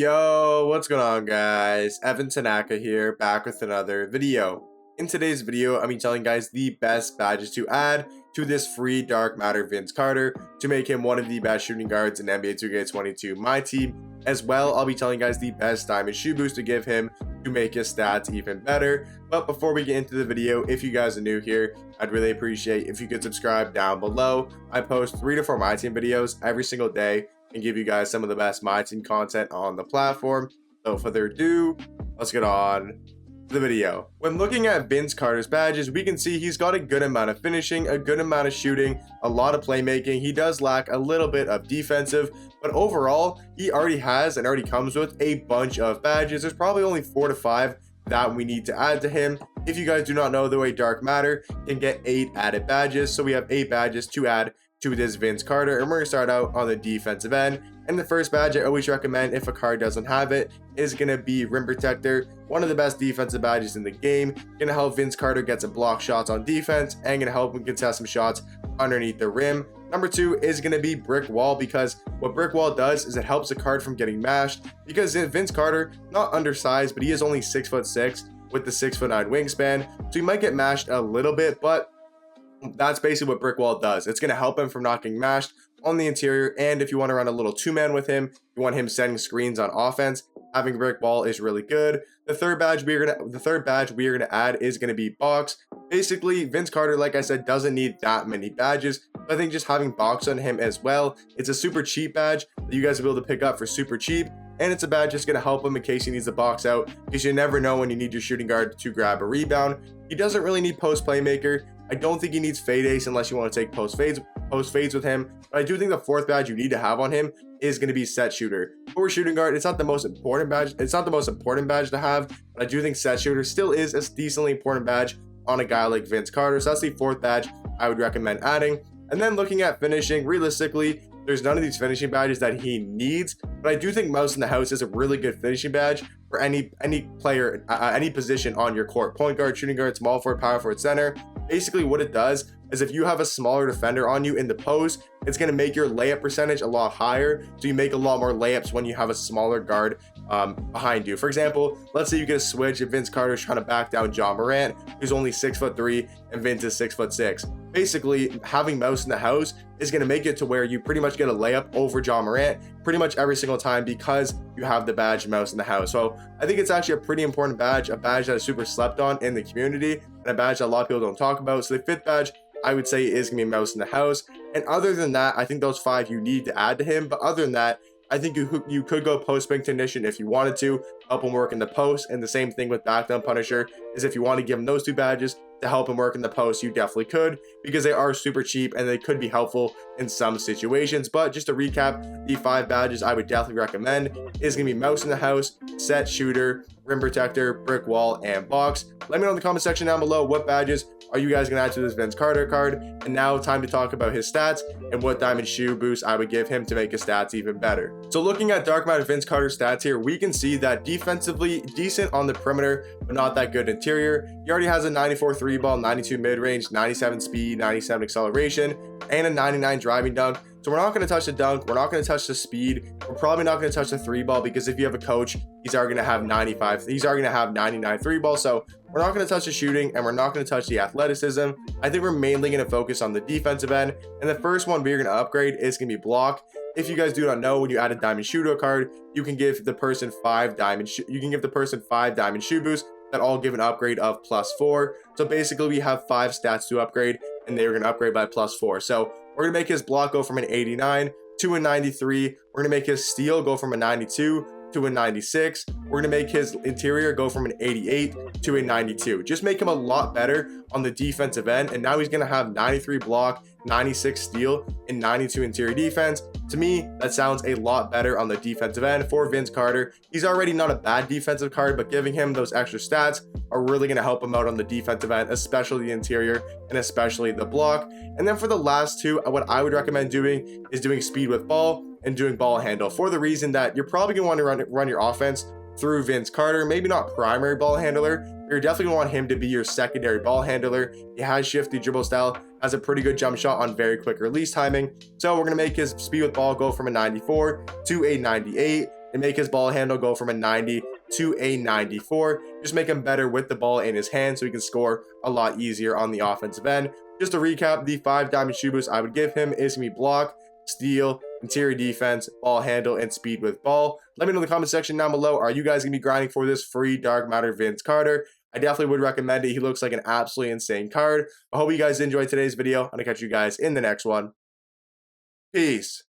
Yo, what's going on, guys? Evan Tanaka here, back with another video. In today's video, I'm telling you guys the best badges to add to this free dark matter Vince Carter to make him one of the best shooting guards in NBA 2K22 Myteam. As well, I'll be telling you guys the best diamond shoe boost to give him to make his stats even better. But before we get into the video, if you guys are new here, I'd really appreciate if you could subscribe down below. I post 3 to 4 Myteam videos every single day and give you guys some of the best Myteam content on the platform. So without further ado, let's get on to the video. When looking at Vince Carter's badges, we can see he's got a good amount of finishing, a good amount of shooting, a lot of playmaking. He does lack a little bit of defensive, but overall, he already has and already comes with a bunch of badges. There's probably only 4 to 5 that we need to add to him. If you guys do not know, the way Dark Matter can get 8 added badges, so we have 8 badges to add to this Vince Carter, and we're going to start out on the defensive end. And the first badge I always recommend if a card doesn't have it is going to be Rim Protector, one of the best defensive badges in the game. Going to help Vince Carter get some block shots on defense and going to help him contest some shots underneath the rim. Number 2 is going to be Brick Wall, because what Brick Wall does is it helps the card from getting mashed, because Vince Carter, not undersized, but he is only 6'6" with the 6'9" wingspan, so he might get mashed a little bit, but that's basically what Brick Wall does. It's going to help him from not getting mashed on the interior, and if you want to run a little two-man with him, you want him setting screens on offense, having Brick Wall is really good. The third badge we are gonna add is going to be Box. Basically, Vince Carter, like I said, doesn't need that many badges, but I think just having Box on him as well, it's a super cheap badge that you guys will be able to pick up for super cheap, and it's a badge that's going to help him in case he needs to box out, because you never know when you need your shooting guard to grab a rebound. He doesn't really need post playmaker. I don't think he needs fade ace unless you want to take post fades with him. But I do think the fourth badge you need to have on him is going to be set shooter. For shooting guard, it's not the most important badge. It's not the most important badge to have, but I do think set shooter still is a decently important badge on a guy like Vince Carter. So that's the fourth badge I would recommend adding. And then looking at finishing, realistically, there's none of these finishing badges that he needs, but I do think Mouse in the House is a really good finishing badge for any player, any position on your court. Point guard, shooting guard, small forward, power forward, center. Basically what it does is if you have a smaller defender on you in the post, it's going to make your layup percentage a lot higher, so you make a lot more layups when you have a smaller guard behind you. For example, let's say you get a switch and Vince Carter is trying to back down John Morant, who's only 6'3" and Vince is 6'6". Basically, having Mouse in the House is going to make it to where you pretty much get a layup over John Morant pretty much every single time, because you have the badge Mouse in the House. So I think it's actually a pretty important badge, a badge that is super slept on in the community, and a badge that a lot of people don't talk about. So the fifth badge I would say is gonna be Mouse in the House. And other than that, I think those 5 you need to add to him. But other than that, I think you could go post spin technician if you wanted to help him work in the post. And the same thing with back down Punisher, is if you want to give him those 2 badges to help him work in the post, you definitely could, because they are super cheap and they could be helpful in some situations. But just to recap, the 5 badges I would definitely recommend is gonna be Mouse in the House, set shooter, rim protector, brick wall, and box. Let me know in the comment section down below what badges are you guys gonna add to this Vince Carter card. And now time to talk about his stats and what diamond shoe boost I would give him to make his stats even better. So looking at dark matter Vince Carter stats here, we can see that defensively decent on the perimeter, but not that good interior. He already has a 94 3 ball, 92 mid-range, 97 speed, 97 acceleration, and a 99 driving dunk. So we're not going to touch the dunk, we're not going to touch the speed, we're probably not going to touch the 3 ball, because if you have a coach, he's already going to have 95, he's already going to have 99 3 ball. So we're not going to touch the shooting, and we're not going to touch the athleticism. I think we're mainly going to focus on the defensive end, and the first one we're going to upgrade is going to be block. If you guys do not know, when you add a diamond shooter card, you can give the person 5 diamond shoe boosts that all give an upgrade of +4. So basically we have 5 stats to upgrade, and they are going to upgrade by +4. So we're going to make his block go from an 89 to a 93. We're going to make his steal go from a 92 to a 96. We're going to make his interior go from an 88 to a 92. Just make him a lot better on the defensive end. And now he's going to have 93 block, 96 steal, and 92 interior defense. To me, that sounds a lot better on the defensive end for Vince Carter. He's already not a bad defensive card, but giving him those extra stats are really going to help him out on the defensive end, especially the interior and especially the block. And then for the last 2, what I would recommend doing is doing speed with ball and doing ball handle, for the reason that you're probably going to want to run your offense through Vince Carter. Maybe not primary ball handler, you're definitely going to want him to be your secondary ball handler. He has shifty dribble style, has a pretty good jump shot on very quick release timing. So we're going to make his speed with ball go from a 94 to a 98. and make his ball handle go from a 90 to a 94. Just make him better with the ball in his hand so he can score a lot easier on the offensive end. Just to recap, the 5 diamond shoe boost I would give him is going to be block, steal, interior defense, ball handle, and speed with ball. Let me know in the comment section down below, are you guys going to be grinding for this free Dark Matter Vince Carter? I definitely would recommend it. He looks like an absolutely insane card. I hope you guys enjoyed today's video. I'm going to catch you guys in the next one. Peace.